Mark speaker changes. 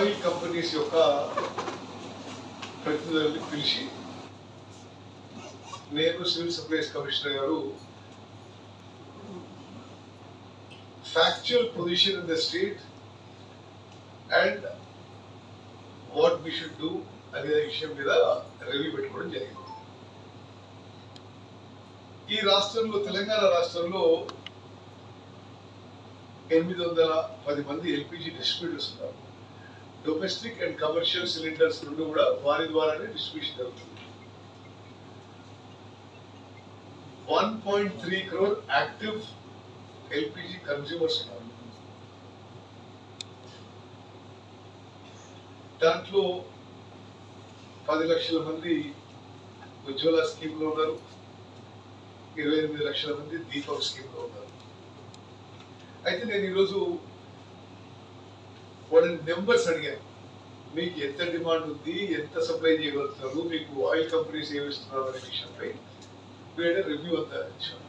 Speaker 1: Oil companies యొక్క ప్రతినిధులను పిలిచి నేను సివిల్ సప్లైస్ కమిషనర్ గారు factual position in the state and what we should do అనే విషయం మీద రివ్యూ పెట్టుకోవడం జరిగింది. ఈ రాష్ట్రంలో తెలంగాణ రాష్ట్రంలో 810 మంది ఎల్పిజి డిస్ట్రిబ్యూటర్స్ ఉన్నారు. డొమెస్టిక్ అండ్ కమర్షియల్ సిలిండర్స్ నుండి కూడా వారి ద్వారానే డిస్ట్రిబ్యూషన్ జరుగుతుంది. 1.3 crore యాక్టివ్ ఎల్పిజి కన్స్యూమర్స్ ఉన్నారు. దాంట్లో 10 లక్షల మంది ఉజ్వల స్కీమ్ లో ఉన్నారు. 28 లక్షల మంది దీపక్ స్కీమ్ లో ఉన్నారు. అయితే నేను ఈరోజు వాళ్ళని నెంబర్స్ అడిగాను. మీకు ఎంత డిమాండ్ ఉంది, ఎంత సప్లై చేయగలుగుతారు, మీకు ఆయిల్ కంపెనీస్ ఏమిస్తున్నారు అనే విషయంపై రివ్యూ అంతా ఇచ్చాను.